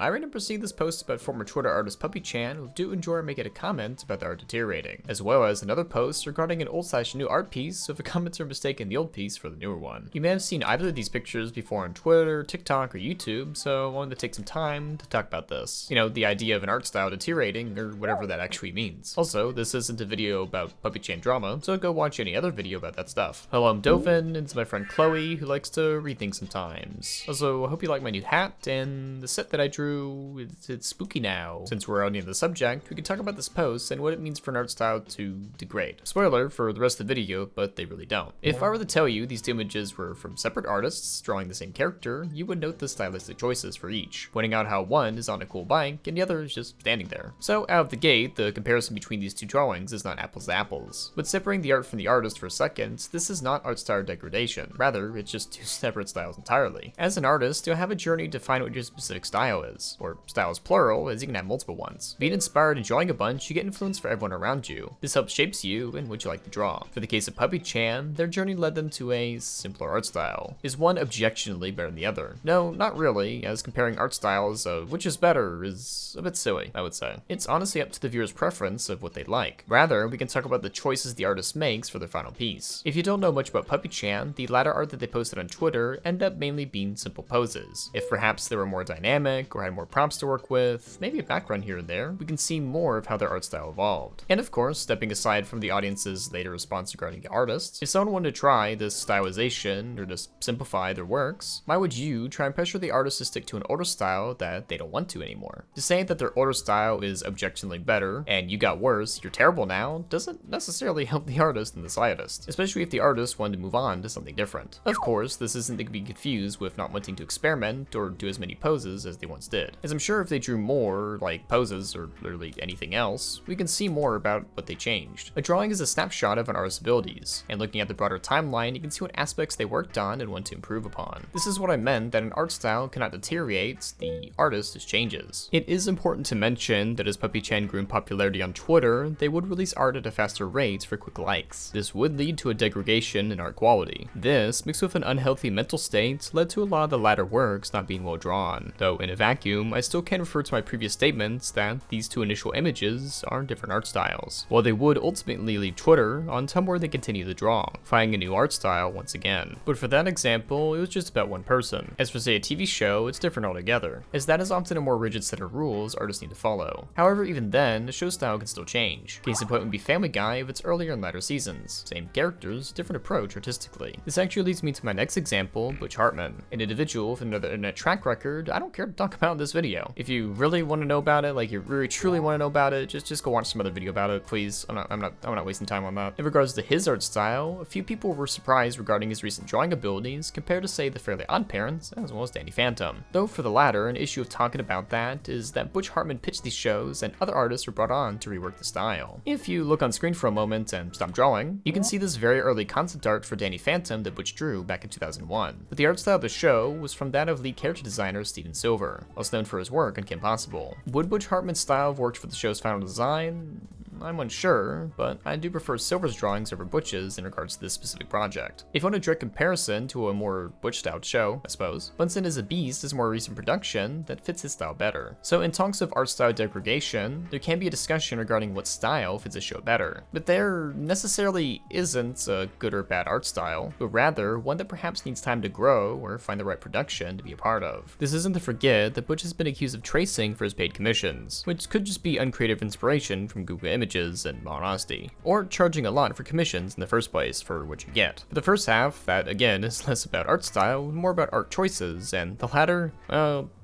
I remember seeing this post about former Twitter artist Puppychan who do enjoy making a comment about the art deteriorating, as well as another post regarding an old/new art piece, so the comments are mistaken the old piece for the newer one. You may have seen either of these pictures before on Twitter, TikTok, or YouTube, so I wanted to take some time to talk about this. You know, the idea of an art style deteriorating, or whatever that actually means. Also, this isn't a video about Puppychan drama, so go watch any other video about that stuff. Hello, I'm Dovin, and it's my friend Chloe, who likes to read things sometimes. Also, I hope you like my new hat, and the set that I drew, it's spooky now. Since we're already on the subject, we can talk about this post and what it means for an art style to degrade. Spoiler for the rest of the video, but they really don't. If I were to tell you these two images were from separate artists drawing the same character, you would note the stylistic choices for each, pointing out how one is on a cool bike and the other is just standing there. So out of the gate, the comparison between these two drawings is not apples to apples. But separating the art from the artist for a second, this is not art style degradation. Rather, it's just two separate styles entirely. As an artist, you'll have a journey to find what your specific style is, or style is plural, as you can have multiple ones. Being inspired and drawing a bunch, you get influence for everyone around you. This helps shapes you and what you like to draw. For the case of Puppychan, their journey led them to a simpler art style. Is one objectionably better than the other? No, not really, as comparing art styles of which is better is a bit silly, I would say. It's honestly up to the viewer's preference of what they like. Rather, we can talk about the choices the artist makes for their final piece. If you don't know much about Puppychan, the latter art that they posted on Twitter ended up mainly being simple poses. If perhaps they were more dynamic or had more prompts to work with, maybe a background here and there, we can see more of how their art style evolved. And of course, stepping aside from the audience's later response regarding the artist, if someone wanted to try this stylization or just simplify their works, why would you try and pressure the artist to stick to an older style that they don't want to anymore? To say that their older style is objectively better and you got worse, you're terrible now, doesn't necessarily help the artist in the slightest, especially if the artist wanted to move on to something different. Of course, this isn't to be confused with not wanting to experiment or do as many poses as they once did, as I'm sure if they drew more, like poses or literally anything else, we can see more about what they changed. A drawing is a snapshot of an artist's abilities, and looking at the broader timeline, you can see what aspects they worked on and want to improve upon. This is what I meant that an art style cannot deteriorate, the artist just changes. It is important to mention that as Puppychan grew in popularity on Twitter, they would release art at a faster rate for quick likes. This would lead to a degradation in art quality. This, mixed with an unhealthy mental state, led to a lot of the latter works not being well drawn. Though in a vacuum, I still can refer to my previous statements that these two initial images are different art styles. While they would ultimately leave Twitter, on Tumblr they continue to draw, finding a new art style once again. But for that example, it was just about one person. As for say a TV show, it's different altogether, as that is often a more rigid set of rules artists need to follow. However, even then, the show's style can still change. Case in point would be Family Guy if it's earlier and latter seasons. Same characters, different approach artistically. This actually leads me to my next example, Butch Hartman, an individual with another internet track record I don't care to talk about in this video. If you really want to know about it, like you really truly want to know about it, just go watch some other video about it, please. I'm not wasting time on that. In regards to his art style, a few people were surprised regarding his recent drawing abilities compared to say the Fairly Odd Parents as well as Danny Phantom. Though for the latter, an issue of talking about that is that Butch Hartman pitched these shows and other artists were brought on to rework the style. If you look on screen for a moment and stop drawing, you can see this very early concept art for Danny Phantom that Butch drew back in 2001. But the art style of the show was from that of lead character designer Steven Silver, also known for his work on Kim Possible. Would Butch Hartman's style have worked for the show's final design? I'm unsure, but I do prefer Silver's drawings over Butch's in regards to this specific project. If you want a direct comparison to a more Butch-styled show, I suppose, Bunsen is a Beast is a more recent production that fits his style better. So in talks of art style degradation, there can be a discussion regarding what style fits a show better. But there necessarily isn't a good or bad art style, but rather one that perhaps needs time to grow or find the right production to be a part of. This isn't to forget that Butch has been accused of tracing for his paid commissions, which could just be uncreative inspiration from Google Images and honesty, or charging a lot for commissions in the first place for what you get. For the first half, that again is less about art style, more about art choices, and the latter,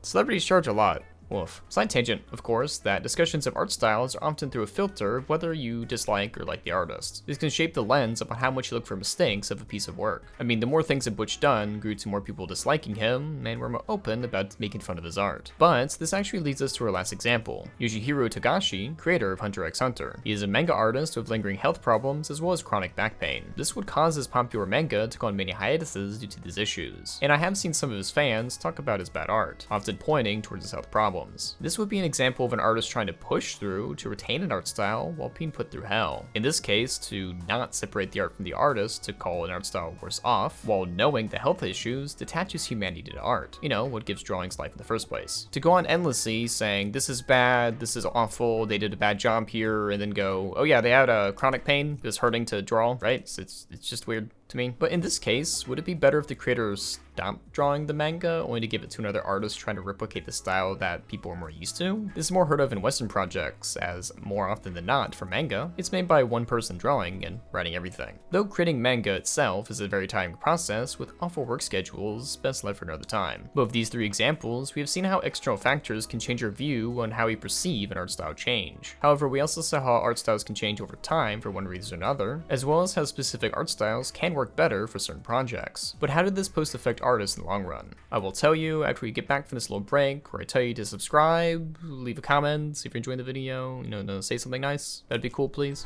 celebrities charge a lot. Woof. Slight tangent, of course, that discussions of art styles are often through a filter of whether you dislike or like the artist. This can shape the lens upon how much you look for mistakes of a piece of work. I mean, the more things that Butch done grew to more people disliking him, and were more open about making fun of his art. But this actually leads us to our last example, Yoshihiro Togashi, creator of Hunter x Hunter. He is a manga artist with lingering health problems as well as chronic back pain. This would cause his popular manga to go on many hiatuses due to these issues. And I have seen some of his fans talk about his bad art, often pointing towards his health problems. problems. This would be an example of an artist trying to push through to retain an art style while being put through hell. In this case, to not separate the art from the artist to call an art style worse off, while knowing the health issues detaches humanity to art. You know, what gives drawings life in the first place. To go on endlessly saying, this is bad, this is awful, they did a bad job here, and then go, oh yeah, they had a chronic pain, it's hurting to draw, right? It's just weird to me. But in this case, would it be better if the creators stopped drawing the manga only to give it to another artist trying to replicate the style that people are more used to? This is more heard of in Western projects, as more often than not, for manga, it's made by one person drawing and writing everything. Though creating manga itself is a very tiring process with awful work schedules, best left for another time. But with these three examples, we have seen how external factors can change our view on how we perceive an art style change. However, we also saw how art styles can change over time for one reason or another, as well as how specific art styles can work better for certain projects. But how did this post affect artists in the long run? I will tell you after we get back from this little break, where I tell you to subscribe, leave a comment, see if you're enjoying the video, say something nice. That'd be cool, please.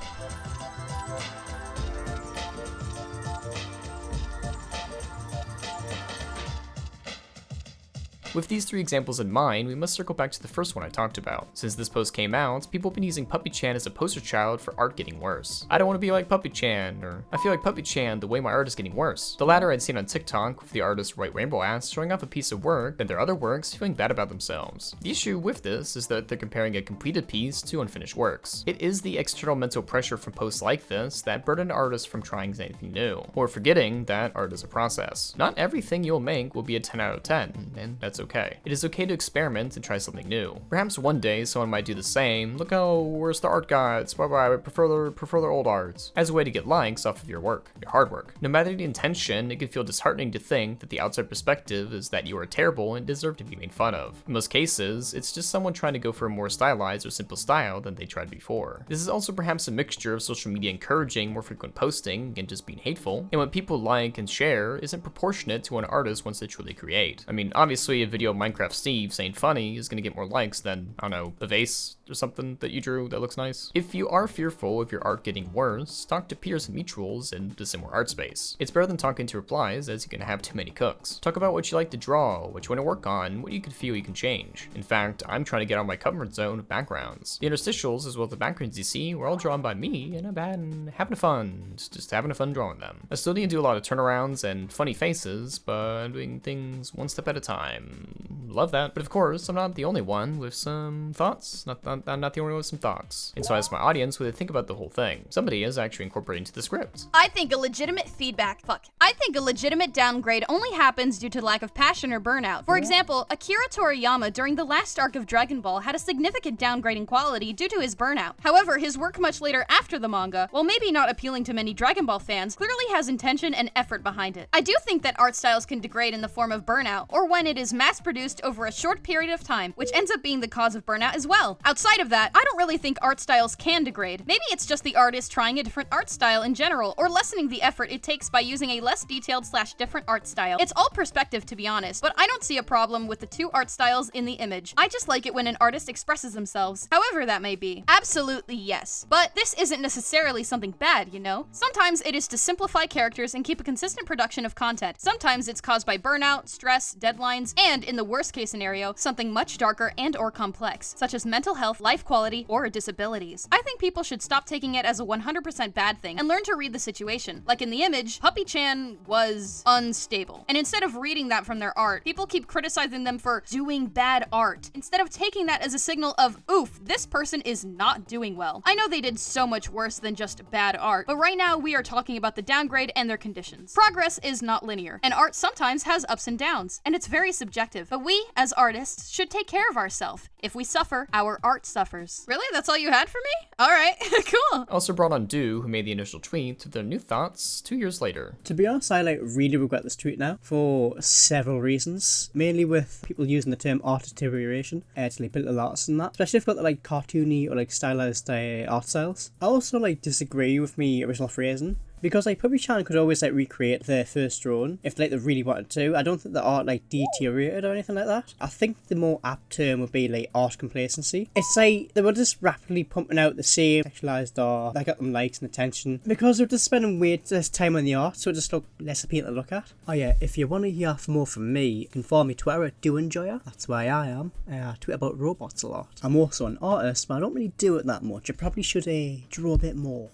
With these three examples in mind, we must circle back to the first one I talked about. Since this post came out, people have been using Puppychan as a poster child for art getting worse. I don't want to be like Puppychan, or I feel like Puppychan the way my art is getting worse. The latter I'd seen on TikTok with the artist White Rainbow Ass showing off a piece of work, then their other works feeling bad about themselves. The issue with this is that they're comparing a completed piece to unfinished works. It is the external mental pressure from posts like this that burden artists from trying anything new, or forgetting that art is a process. Not everything you'll make will be a 10 out of 10, and that's okay. It is okay to experiment and try something new. Perhaps one day someone might do the same. Look, oh, where's the art gods? Bye bye, I prefer their old arts. As a way to get likes off of your work, your hard work. No matter the intention, it can feel disheartening to think that the outside perspective is that you are terrible and deserve to be made fun of. In most cases, it's just someone trying to go for a more stylized or simple style than they tried before. This is also perhaps a mixture of social media encouraging more frequent posting and just being hateful, and what people like and share isn't proportionate to what an artist wants to truly create. I mean, obviously a video of Minecraft Steve saying funny is gonna get more likes than, I don't know, a vase or something that you drew that looks nice. If you are fearful of your art getting worse, talk to peers and mutuals in the similar art space. It's better than talking to replies, as you're gonna have too many cooks. Talk about what you like to draw, what you want to work on, what you could feel you can change. In fact, I'm trying to get out of my comfort zone of backgrounds. The interstitials, as well as the backgrounds you see, were all drawn by me, and I'm having fun, just having fun drawing them. I still need to do a lot of turnarounds and funny faces, but I'm doing things one step at a time. Love that. But of course, I'm not the only one with some thoughts. I'm not the only one with some thoughts. And so I asked my audience what they think about the whole thing. Somebody is actually incorporating into the script. I think a legitimate downgrade only happens due to lack of passion or burnout. For example, Akira Toriyama during the last arc of Dragon Ball had a significant downgrade in quality due to his burnout. However, his work much later after the manga, while maybe not appealing to many Dragon Ball fans, clearly has intention and effort behind it. I do think that art styles can degrade in the form of burnout, or when it is mass-produced over a short period of time, which ends up being the cause of burnout as well. Outside of that, I don't really think art styles can degrade. Maybe it's just the artist trying a different art style in general, or lessening the effort it takes by using a less detailed / different art style. It's all perspective, to be honest, but I don't see a problem with the two art styles in the image. I just like it when an artist expresses themselves, however that may be. Absolutely yes. But this isn't necessarily something bad, you know? Sometimes it is to simplify characters and keep a consistent production of content. Sometimes it's caused by burnout, stress, deadlines, and in the worst case scenario, something much darker and or complex, such as mental health, life quality, or disabilities. I think people should stop taking it as a 100% bad thing and learn to read the situation. Like in the image, Puppychan was unstable. And instead of reading that from their art, people keep criticizing them for doing bad art, instead of taking that as a signal of, oof, this person is not doing well. I know they did so much worse than just bad art, but right now we are talking about the downgrade and their conditions. Progress is not linear, and art sometimes has ups and downs, and it's very subjective, but we, as artists, should take care of ourselves. If we suffer, our art suffers. Really? That's all you had for me? All right, cool. Also brought on Do, who made the initial tweet, with their new thoughts 2 years later. To be honest, I really regret this tweet now for several reasons. Mainly with people using the term art deterioration to political artists and that, especially if you've got cartoony or stylized art styles. I also disagree with me original phrasing. Because like Puppychan could always like recreate their first drawing if like they really wanted to. I don't think the art like deteriorated or anything like that. I think the more apt term would be like art complacency. It's like they were just rapidly pumping out the same sexualized art that got them likes and attention because they're just spending way less time on the art, so it just looked less appealing to look at. Oh yeah, if you want to hear more from me, you can follow me Twitter at DoEnjoyer. That's where I am. I tweet about robots a lot. I'm also an artist, but I don't really do it that much. I probably should draw a bit more.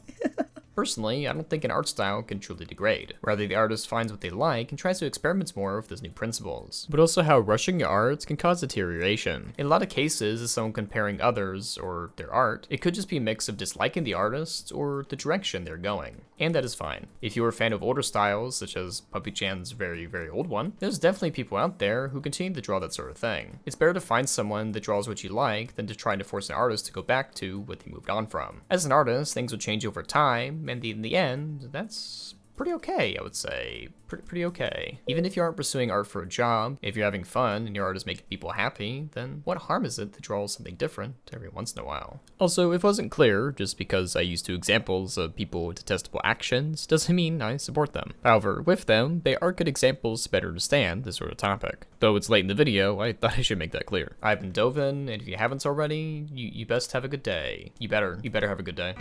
Personally, I don't think an art style can truly degrade. Rather, the artist finds what they like and tries to experiment more with those new principles. But also how rushing your art can cause deterioration. In a lot of cases, as someone comparing others or their art, it could just be a mix of disliking the artist or the direction they're going. And that is fine. If you're a fan of older styles, such as Puppychan's very, very old one, there's definitely people out there who continue to draw that sort of thing. It's better to find someone that draws what you like than to try to force an artist to go back to what they moved on from. As an artist, things will change over time, and in the end, that's pretty okay, I would say. Pretty okay. Even if you aren't pursuing art for a job, if you're having fun and your art is making people happy, then what harm is it to draw something different every once in a while? Also, if it wasn't clear, just because I used two examples of people with detestable actions doesn't mean I support them. However, with them, they are good examples to better understand this sort of topic. Though it's late in the video, I thought I should make that clear. I've been Dovin, and if you haven't already, you best have a good day. You better have a good day.